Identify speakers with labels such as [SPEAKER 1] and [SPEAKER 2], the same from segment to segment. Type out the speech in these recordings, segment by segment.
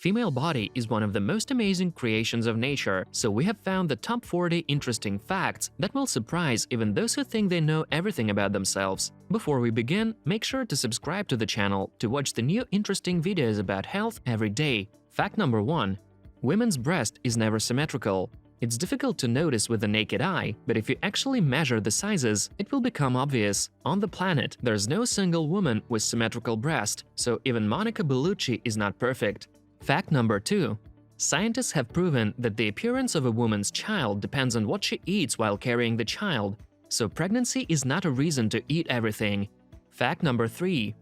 [SPEAKER 1] Female body is one of the most amazing creations of nature, so we have found the top 40 interesting facts that will surprise even those who think they know everything about themselves. Before we begin, make sure to subscribe to the channel to watch the new interesting videos about health every day. Fact number 1. Women's breast is never symmetrical. It's difficult to notice with the naked eye, but if you actually measure the sizes, it will become obvious. On the planet, there's no single woman with symmetrical breast, so even Monica Bellucci is not perfect. Fact number 2. Scientists have proven that the appearance of a woman's child depends on what she eats while carrying the child, so pregnancy is not a reason to eat everything. Fact number 3.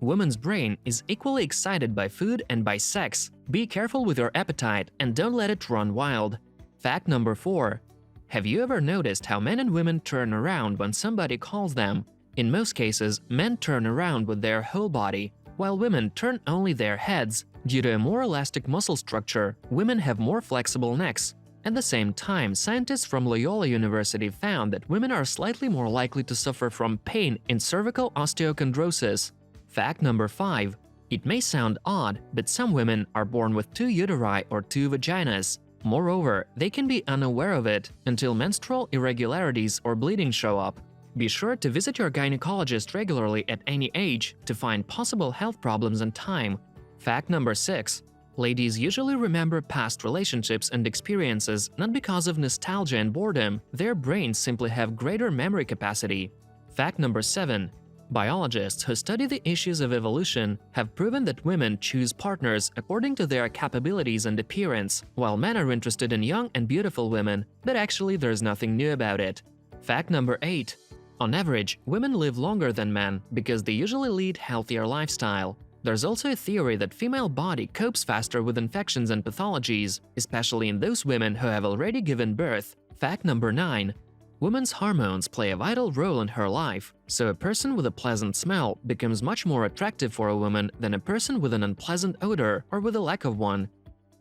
[SPEAKER 1] Women's brain is equally excited by food and by sex. Be careful with your appetite and don't let it run wild. Fact number 4. Have you ever noticed how men and women turn around when somebody calls them? In most cases, men turn around with their whole body, while women turn only their heads. Due to a more elastic muscle structure, women have more flexible necks. At the same time, scientists from Loyola University found that women are slightly more likely to suffer from pain in cervical osteochondrosis. Fact number 5. It may sound odd, but some women are born with 2 uteri or 2 vaginas. Moreover, they can be unaware of it until menstrual irregularities or bleeding show up. Be sure to visit your gynecologist regularly at any age to find possible health problems in time. Fact number 6. Ladies usually remember past relationships and experiences not because of nostalgia and boredom, their brains simply have greater memory capacity. Fact number 7. Biologists who study the issues of evolution have proven that women choose partners according to their capabilities and appearance, while men are interested in young and beautiful women, but actually there's nothing new about it. Fact number 8. On average, women live longer than men because they usually lead healthier lifestyle. There's also a theory that female body copes faster with infections and pathologies, especially in those women who have already given birth. Fact number 9. Women's hormones play a vital role in her life, so a person with a pleasant smell becomes much more attractive for a woman than a person with an unpleasant odor or with a lack of one.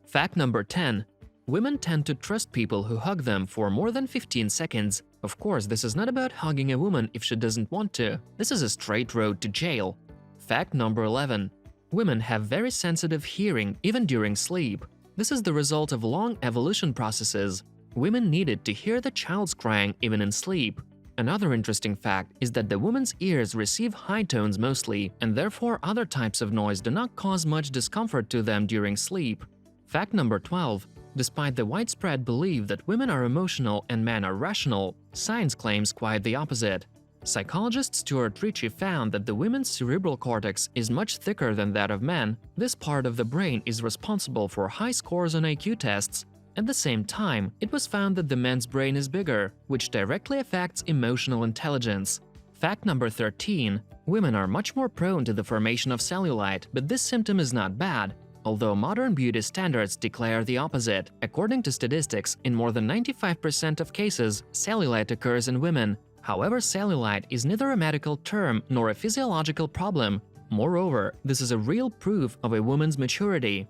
[SPEAKER 1] Fact number 10. Women tend to trust people who hug them for more than 15 seconds. Of course, this is not about hugging a woman if she doesn't want to. This is a straight road to jail. Fact number 11. Women have very sensitive hearing even during sleep. This is the result of long evolution processes. Women needed to hear the child's crying even in sleep. Another interesting fact is that the woman's ears receive high tones mostly, and therefore other types of noise do not cause much discomfort to them during sleep. Fact number 12. Despite the widespread belief that women are emotional and men are rational, science claims quite the opposite. Psychologist Stuart Ritchie found that the women's cerebral cortex is much thicker than that of men. This part of the brain is responsible for high scores on IQ tests. At the same time, it was found that the men's brain is bigger, which directly affects emotional intelligence. Fact number 13. Women are much more prone to the formation of cellulite, but this symptom is not bad, although modern beauty standards declare the opposite. According to statistics, in more than 95% of cases, cellulite occurs in women. However, cellulite is neither a medical term nor a physiological problem. Moreover, this is a real proof of a woman's maturity.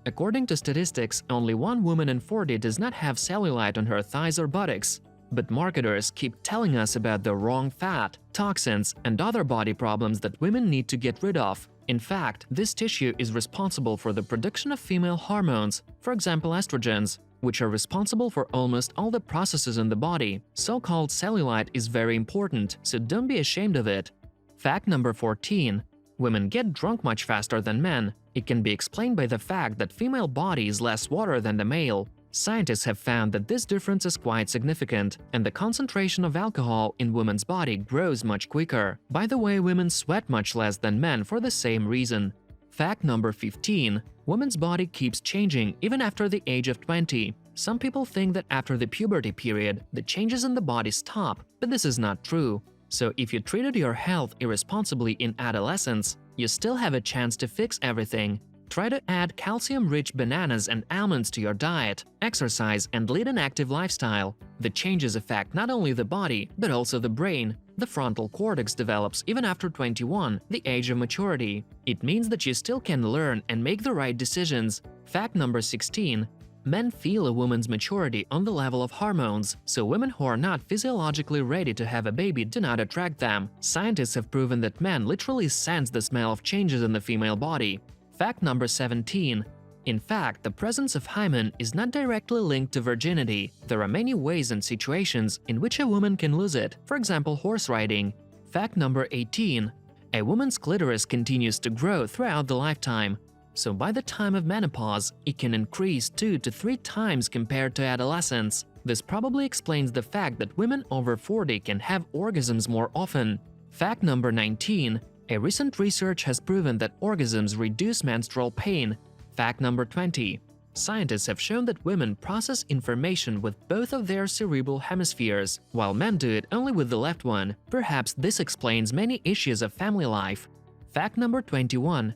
[SPEAKER 1] According to statistics, only 1 woman in 40 does not have cellulite on her thighs or buttocks. But marketers keep telling us about the wrong fat, toxins, and other body problems that women need to get rid of. In fact, this tissue is responsible for the production of female hormones, for example estrogens, which are responsible for almost all the processes in the body. So-called cellulite is very important, so don't be ashamed of it. Fact number 14. Women get drunk much faster than men. It can be explained by the fact that female body is less water than the male. Scientists have found that this difference is quite significant, and the concentration of alcohol in women's body grows much quicker. By the way, women sweat much less than men for the same reason. Fact number 15. Women's body keeps changing even after the age of 20. Some people think that after the puberty period, the changes in the body stop, but this is not true. So if you treated your health irresponsibly in adolescence, you still have a chance to fix everything. Try to add calcium-rich bananas and almonds to your diet, exercise, and lead an active lifestyle. The changes affect not only the body, but also the brain. The frontal cortex develops even after 21, the age of maturity. It means that you still can learn and make the right decisions. Fact number 16. Men feel a woman's maturity on the level of hormones, so women who are not physiologically ready to have a baby do not attract them. Scientists have proven that men literally sense the smell of changes in the female body. Fact number 17. In fact, the presence of hymen is not directly linked to virginity. There are many ways and situations in which a woman can lose it, for example, horse riding. Fact number 18. A woman's clitoris continues to grow throughout the lifetime. So by the time of menopause, it can increase 2 to 3 times compared to adolescence. This probably explains the fact that women over 40 can have orgasms more often. Fact number 19. A recent research has proven that orgasms reduce menstrual pain. Fact number 20. Scientists have shown that women process information with both of their cerebral hemispheres, while men do it only with the left one. Perhaps this explains many issues of family life. Fact number 21.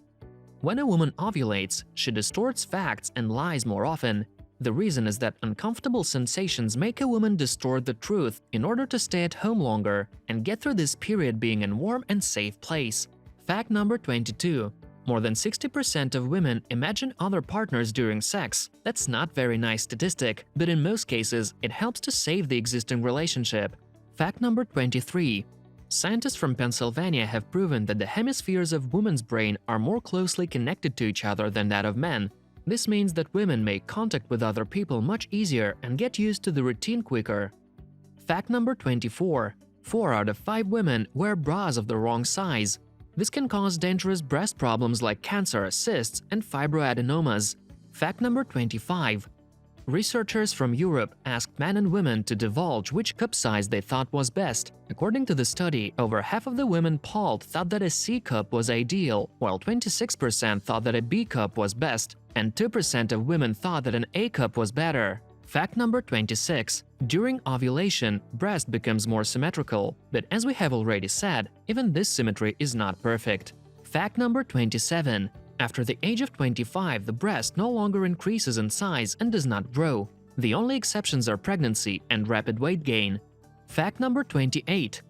[SPEAKER 1] When a woman ovulates, she distorts facts and lies more often. The reason is that uncomfortable sensations make a woman distort the truth in order to stay at home longer and get through this period being in a warm and safe place. Fact number 22. More than 60% of women imagine other partners during sex. That's not very nice statistic, but in most cases, it helps to save the existing relationship. Fact number 23. Scientists from Pennsylvania have proven that the hemispheres of women's brain are more closely connected to each other than that of men. This means that women make contact with other people much easier and get used to the routine quicker. Fact number 24. 4 out of 5 women wear bras of the wrong size. This can cause dangerous breast problems like cancer, cysts, and fibroadenomas. Fact number 25. Researchers from Europe asked men and women to divulge which cup size they thought was best. According to the study, over half of the women polled thought that a C cup was ideal, while 26% thought that a B cup was best, and 2% of women thought that an A cup was better. Fact number 26. During ovulation, breast becomes more symmetrical, but as we have already said, even this symmetry is not perfect. Fact number 27. After the age of 25, the breast no longer increases in size and does not grow. The only exceptions are pregnancy and rapid weight gain. Fact number 28.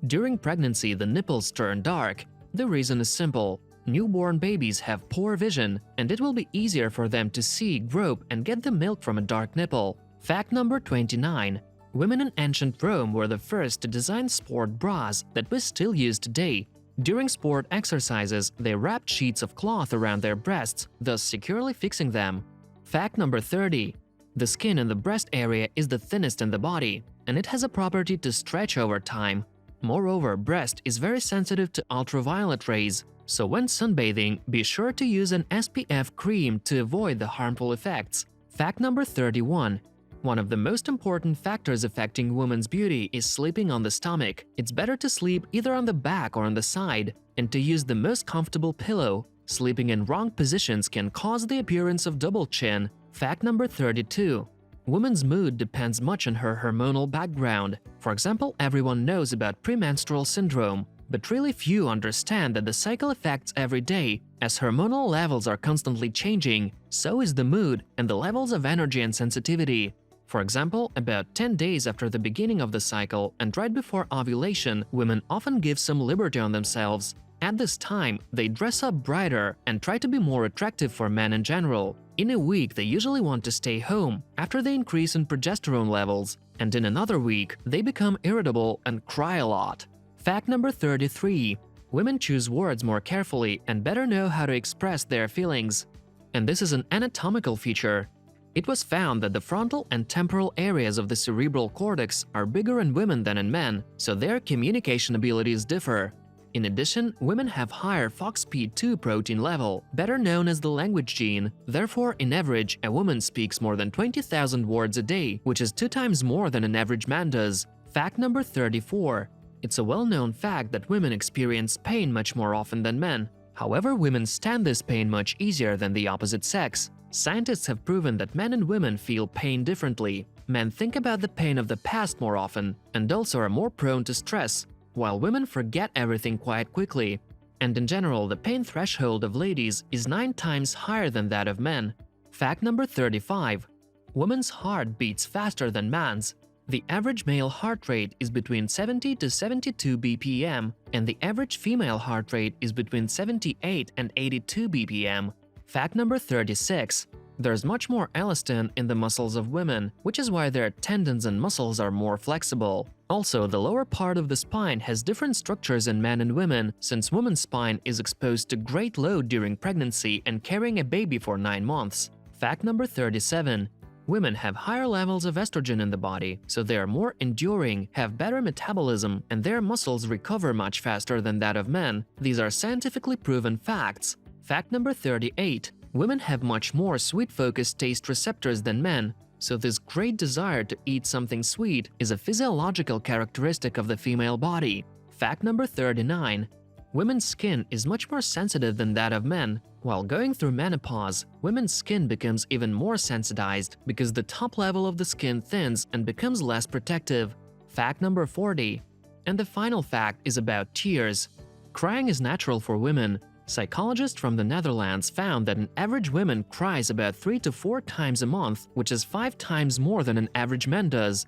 [SPEAKER 1] During pregnancy, the nipples turn dark. The reason is simple. Newborn babies have poor vision, and it will be easier for them to see, grope, and get the milk from a dark nipple. Fact number 29. Women in ancient Rome were the first to design sport bras that we still use today. During sport exercises, they wrapped sheets of cloth around their breasts, thus securely fixing them. Fact number 30. The skin in the breast area is the thinnest in the body, and it has a property to stretch over time. Moreover, breast is very sensitive to ultraviolet rays, so when sunbathing, be sure to use an SPF cream to avoid the harmful effects. Fact number 31. One of the most important factors affecting women's beauty is sleeping on the stomach. It's better to sleep either on the back or on the side, and to use the most comfortable pillow. Sleeping in wrong positions can cause the appearance of double chin. Fact number 32. Women's mood depends much on her hormonal background. For example, everyone knows about premenstrual syndrome, but really few understand that the cycle affects every day. As hormonal levels are constantly changing, so is the mood and the levels of energy and sensitivity. For example, about 10 days after the beginning of the cycle and right before ovulation, women often give some liberty on themselves. At this time, they dress up brighter and try to be more attractive for men in general. In a week, they usually want to stay home after they increase in progesterone levels, and in another week, they become irritable and cry a lot. Fact number 33. Women choose words more carefully and better know how to express their feelings. And this is an anatomical feature. It was found that the frontal and temporal areas of the cerebral cortex are bigger in women than in men, so their communication abilities differ. In addition, women have higher FOXP2 protein level, better known as the language gene. Therefore, in average, a woman speaks more than 20,000 words a day, which is 2 times more than an average man does. Fact number 34. It's a well-known fact that women experience pain much more often than men. However, women stand this pain much easier than the opposite sex. Scientists have proven that men and women feel pain differently. Men think about the pain of the past more often and also are more prone to stress, while women forget everything quite quickly. And in general, the pain threshold of ladies is 9 times higher than that of men. Fact number 35. Women's heart beats faster than man's. The average male heart rate is between 70 to 72 BPM, and the average female heart rate is between 78 and 82 BPM. Fact number 36. There's much more elastin in the muscles of women, which is why their tendons and muscles are more flexible. Also, the lower part of the spine has different structures in men and women, since women's spine is exposed to great load during pregnancy and carrying a baby for 9 months. Fact number 37. Women have higher levels of estrogen in the body, so they are more enduring, have better metabolism, and their muscles recover much faster than that of men. These are scientifically proven facts. Fact number 38. Women have much more sweet-focused taste receptors than men, so this great desire to eat something sweet is a physiological characteristic of the female body. Fact number 39. Women's skin is much more sensitive than that of men. While going through menopause, women's skin becomes even more sensitized because the top level of the skin thins and becomes less protective. Fact number 40. And the final fact is about tears. Crying is natural for women. Psychologists from the Netherlands found that an average woman cries about 3 to 4 times a month, which is 5 times more than an average man does.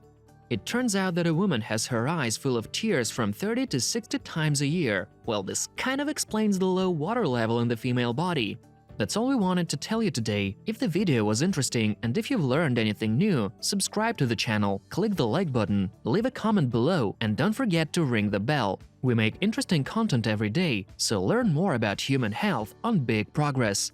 [SPEAKER 1] It turns out that a woman has her eyes full of tears from 30 to 60 times a year. Well, this kind of explains the low water level in the female body. That's all we wanted to tell you today. If the video was interesting and if you've learned anything new, subscribe to the channel, click the like button, leave a comment below, and don't forget to ring the bell. We make interesting content every day, so learn more about human health on Big Progress.